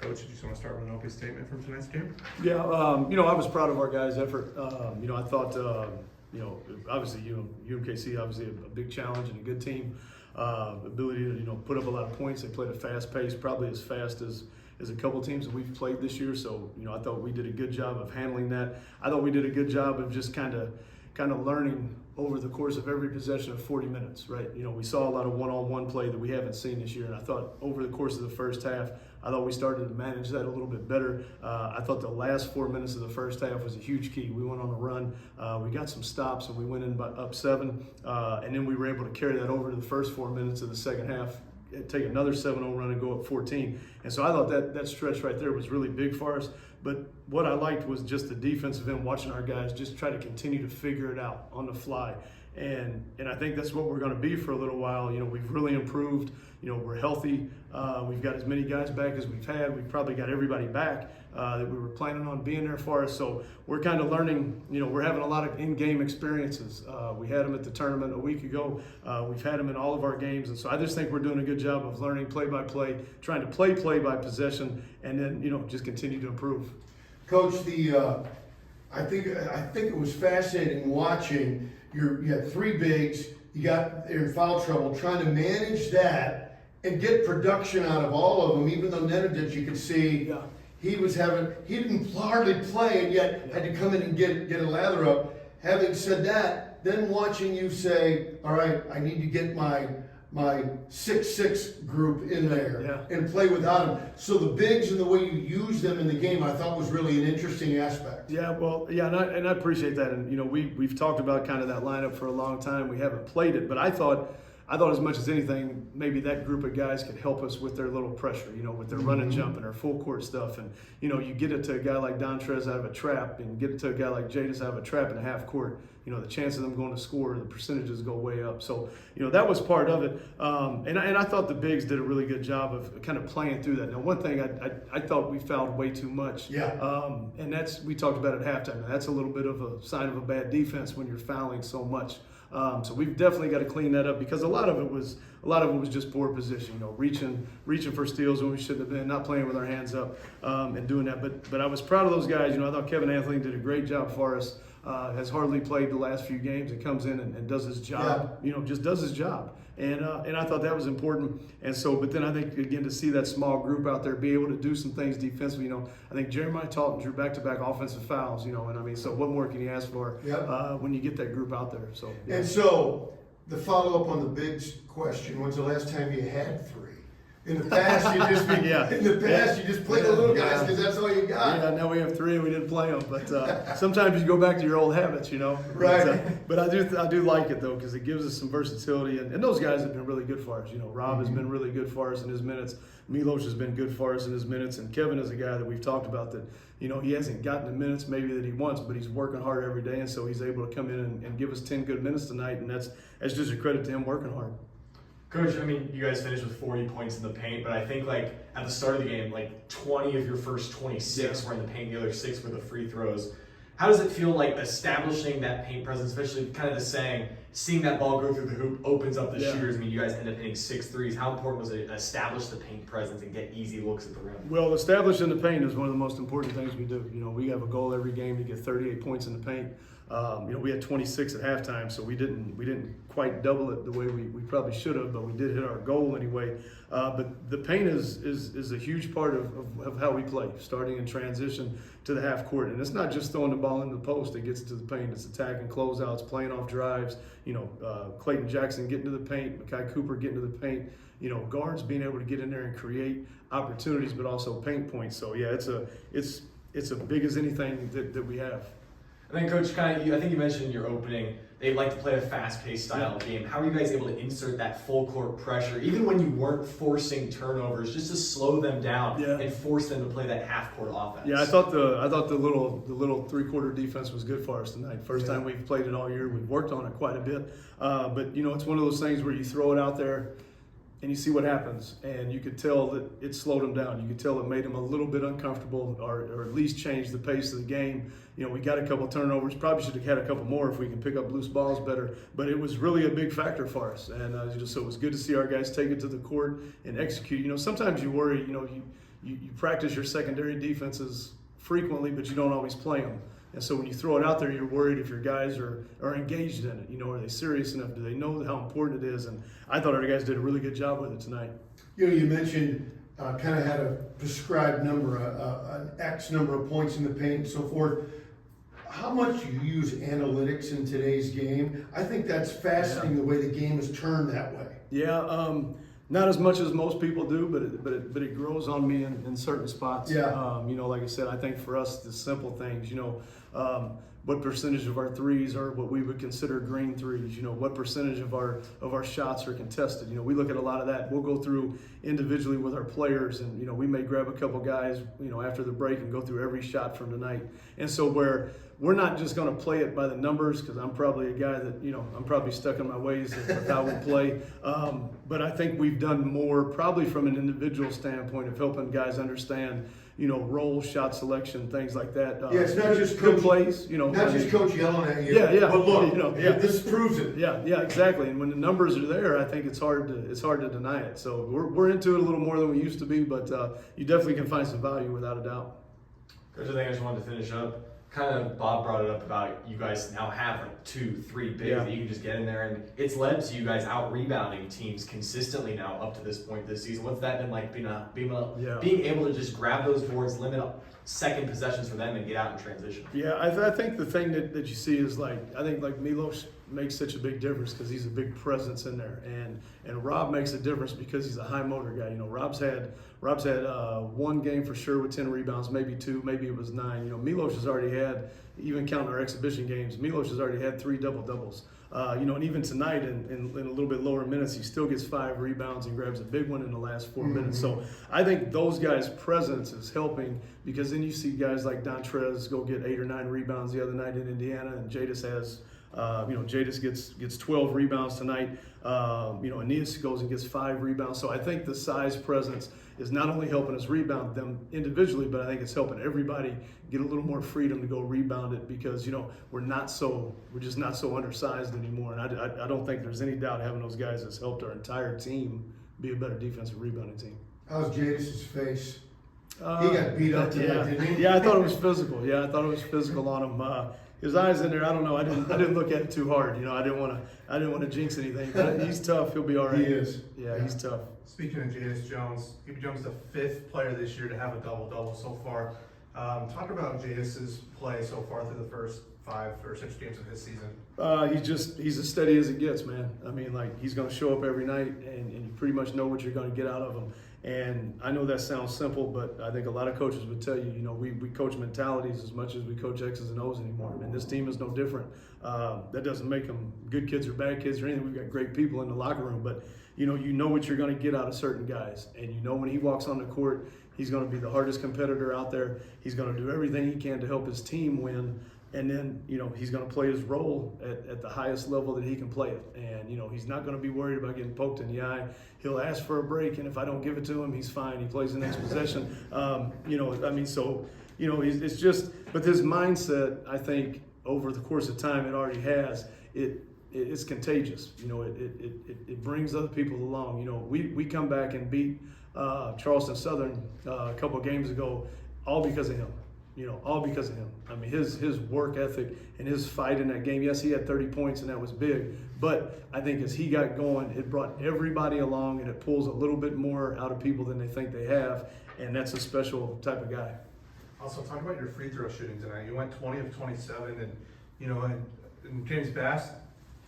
Coach, did you just want to start with an opening statement from tonight's game? Yeah, I was proud of our guys' effort. I thought, obviously, UMKC, obviously a big challenge and a good team. Ability to, put up a lot of points. They played at a fast pace, probably as fast as a couple teams that we've played this year. So, I thought we did a good job of handling that. I thought we did a good job of just kind of learning over the course of every possession of 40 minutes, right? We saw a lot of one-on-one play that we haven't seen this year, and I thought over the course of the first half, I thought we started to manage that a little bit better. I thought the last 4 minutes of the first half was a huge key. We went on a run, we got some stops, and we went in up 7, and then we were able to carry that over to the first 4 minutes of the second half, take another 7-0 run and go up 14. And so I thought that stretch right there was really big for us. But what I liked was just the defensive end, watching our guys just try to continue to figure it out on the fly. And I think that's what we're going to be for a little while. We've really improved. We're healthy. We've got as many guys back as we've had. We've probably got everybody back that we were planning on being there for us. So we're kind of learning. We're having a lot of in-game experiences. We had them at the tournament a week ago. We've had them in all of our games. And so I just think we're doing a good job of learning play-by-play, trying to play by possession, and then, just continue to improve. Coach, I think it was fascinating watching. You had 3 bigs. You got in foul trouble, trying to manage that and get production out of all of them. Even though Nenadic, you could see he didn't hardly play, and yet had to come in and get a lather up. Having said that, then watching you say, all right, I need to get my 6-6 group in there and play without them. So the bigs and the way you use them in the game, I thought was really an interesting aspect. Yeah, well, and I appreciate that. And we've talked about kind of that lineup for a long time. We haven't played it, but I thought as much as anything, maybe that group of guys could help us with their little pressure, with their run and jump and their full court stuff. And, you get it to a guy like Dontrez out of a trap, and get it to a guy like Jadis out of a trap in a half court. The chance of them going to score, the percentages go way up. So, that was part of it. And I thought the bigs did a really good job of kind of playing through that. Now, one thing I thought we fouled way too much. Yeah. And we talked about it at halftime. That's a little bit of a sign of a bad defense when you're fouling so much. So we've definitely got to clean that up, because a lot of it was just poor position, reaching for steals when we shouldn't have been, not playing with our hands up, and doing that. But I was proud of those guys. I thought Kevin Anthony did a great job for us. Has hardly played the last few games, and comes in and does his job. Just does his job. And I thought that was important. And so, but then I think, again, to see that small group out there be able to do some things defensively, I think Jeremiah Talton drew back-to-back offensive fouls, so what more can you ask for when you get that group out there? So. Yeah. And so, the follow-up on the bigs question, when's the last time you had 3? In the past, you just play the little guys because that's all you got. Yeah, now we have 3 and we didn't play them. But sometimes you go back to your old habits, Right. But I do like it, though, because it gives us some versatility. And those guys have been really good for us. Rob has been really good for us in his minutes. Milos has been good for us in his minutes. And Kevin is a guy that we've talked about that, he hasn't gotten the minutes maybe that he wants, but he's working hard every day. And so he's able to come in and give us 10 good minutes tonight. And that's just a credit to him working hard. Coach, you guys finished with 40 points in the paint, but I think at the start of the game, 20 of your first 26 were in the paint, the other 6 were the free throws. How does it feel establishing that paint presence, especially kind of the saying, seeing that ball go through the hoop opens up the shooters? You guys end up hitting 6 threes. How important was it to establish the paint presence and get easy looks at the rim? Well, establishing the paint is one of the most important things we do. We have a goal every game to get 38 points in the paint. We had 26 at halftime, so we didn't quite double it the way we probably should have, but we did hit our goal anyway. But the paint is a huge part of how we play, starting in transition to the half court. And it's not just throwing the ball into the post that gets to the paint. It's attacking closeouts, playing off drives, Clayton Jackson getting to the paint, Makai Cooper getting to the paint, guards being able to get in there and create opportunities, but also paint points. So yeah, it's as big as anything that we have. And then, Coach, I think you mentioned in your opening, they like to play a fast-paced style of game. How are you guys able to insert that full-court pressure, even when you weren't forcing turnovers, just to slow them down and force them to play that half-court offense? Yeah, I thought the little three-quarter defense was good for us tonight. First time we've played it all year. We've worked on it quite a bit. But, it's one of those things where you throw it out there, and you see what happens, and you could tell that it slowed them down. You could tell it made them a little bit uncomfortable, or at least changed the pace of the game. We got a couple turnovers. Probably should have had a couple more if we can pick up loose balls better. But it was really a big factor for us, and so it was good to see our guys take it to the court and execute. Sometimes you worry. you practice your secondary defenses frequently, but you don't always play them. And so when you throw it out there, you're worried if your guys are engaged in it. Are they serious enough? Do they know how important it is? And I thought our guys did a really good job with it tonight. You mentioned kind of had a prescribed number, an X number of points in the paint and so forth. How much do you use analytics in today's game? I think that's fascinating, the way the game has turned that way. Yeah, not as much as most people do, but it grows on me in certain spots. Yeah. Like I said, I think for us the simple things, what percentage of our threes are what we would consider green threes? What percentage of our shots are contested? We look at a lot of that. We'll go through individually with our players, and we may grab a couple guys, after the break and go through every shot from tonight. And so we're not just going to play it by the numbers, because I'm probably a guy that I'm probably stuck in my ways of how we play. But I think we've done more, probably from an individual standpoint, of helping guys understand role, shot selection, things like that. Yeah, it's not just good coach, plays, not just coach yelling at you. Yeah. But look, this proves it. Yeah, exactly. And when the numbers are there, I think it's hard to deny it. So we're into it a little more than we used to be, but you definitely can find some value without a doubt. Coach, I think I just wanted to finish up. Kind of Bob brought it up about you guys now have like 2-3 bigs that you can just get in there, and it's led to you guys out rebounding teams consistently now up to this point this season. What's that been like, being able to just grab those boards, limit second possessions for them, and get out in transition? Yeah, I think the thing that you see is I think Milos makes such a big difference because he's a big presence in there, and Rob makes a difference because he's a high motor guy. Rob's had one game for sure with 10 rebounds, maybe 2, maybe it was 9. Milos has already had, even counting our exhibition games, Milos has already had 3 double-doubles. And even tonight in a little bit lower minutes, he still gets 5 rebounds and grabs a big one in the last 4 minutes. So I think those guys' presence is helping, because then you see guys like Dontrez go get 8 or 9 rebounds the other night in Indiana, and Jadis has, Jadis gets 12 rebounds tonight. Aeneas goes and gets 5 rebounds. So I think the size presence is not only helping us rebound them individually, but I think it's helping everybody get a little more freedom to go rebound it, because we're just not so undersized anymore. And I don't think there's any doubt having those guys has helped our entire team be a better defensive rebounding team. How's Jadis' face? He got beat up tonight, didn't he? Yeah, I thought it was physical. Yeah, I thought it was physical on him. His eyes in there, I don't know. I didn't look at it too hard. I didn't want to jinx anything. But he's tough. He'll be all right. He is. Yeah, he's tough. Speaking of Jadis Jones, he becomes the 5th player this year to have a double-double so far. Talk about Jadis's play so far through the first 5 or 6 games of his season. He's as steady as it gets, man. I mean, he's going to show up every night, and you pretty much know what you're going to get out of him. And I know that sounds simple, but I think a lot of coaches would tell you, we coach mentalities as much as we coach X's and O's anymore. And this team is no different. That doesn't make them good kids or bad kids or anything. We've got great people in the locker room, but you know what you're going to get out of certain guys. And when he walks on the court, he's going to be the hardest competitor out there. He's going to do everything he can to help his team win. And then, he's going to play his role at the highest level that he can play it. And, he's not going to be worried about getting poked in the eye. He'll ask for a break, and if I don't give it to him, he's fine. He plays the next possession. It's just, but his mindset, I think, over the course of time, it already has, it's contagious. It brings other people along. We come back and beat Charleston Southern a couple of games ago, all because of him. All because of him. I mean, his work ethic and his fight in that game. Yes, he had 30 points, and that was big. But I think as he got going, it brought everybody along, and it pulls a little bit more out of people than they think they have. And that's a special type of guy. Also, talk about your free throw shooting tonight. You went 20 of 27, and in James Bass,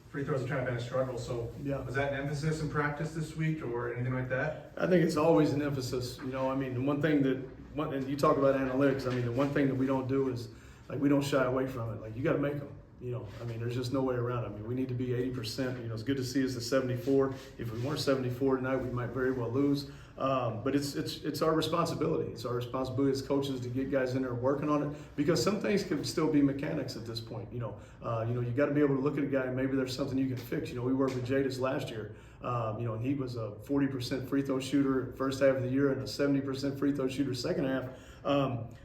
free throws have kind of been a struggle. So was that an emphasis in practice this week or anything like that? I think it's always an emphasis. The one thing and you talk about analytics, the one thing that we don't do is we don't shy away from it. You got to make them. There's just no way around it. We need to be 80%. It's good to see us at 74. If we weren't 74 tonight, we might very well lose. But it's our responsibility. It's our responsibility as coaches to get guys in there working on it, because some things can still be mechanics at this point. You got to be able to look at a guy and maybe there's something you can fix. We worked with Jadis last year. And he was a 40% free throw shooter first half of the year and a 70% free throw shooter second half.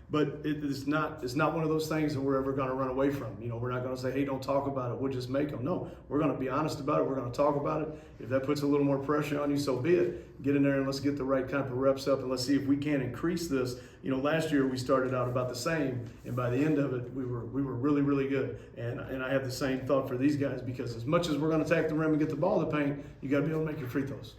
But it's not one of those things that we're ever going to run away from. You know, we're not going to say, hey, don't talk about it. We'll just make them. No, we're going to be honest about it. We're going to talk about it. If that puts a little more pressure on you, so be it. Get in there and let's get the right kind of reps up, and let's see if we can increase this. You know, last year we started out about the same, and by the end of it, we were really, really good. And I have the same thought for these guys, because as much as we're going to attack the rim and get the ball to paint, you got to be able to make your free throws.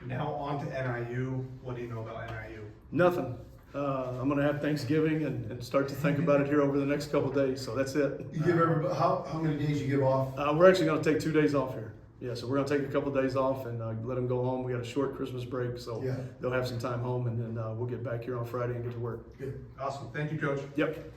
Now on to NIU. What do you know about NIU? Nothing. I'm going to have Thanksgiving and start to think about it here over the next couple of days. So that's it. You give everybody, how many days you give off? We're actually going to take 2 days off here. Yeah, so we're going to take a couple of days off and let them go home. We got a short Christmas break, so Yeah. they'll have some time home, and then we'll get back here on Friday and get to work. Good. Awesome. Thank you, Coach. Yep.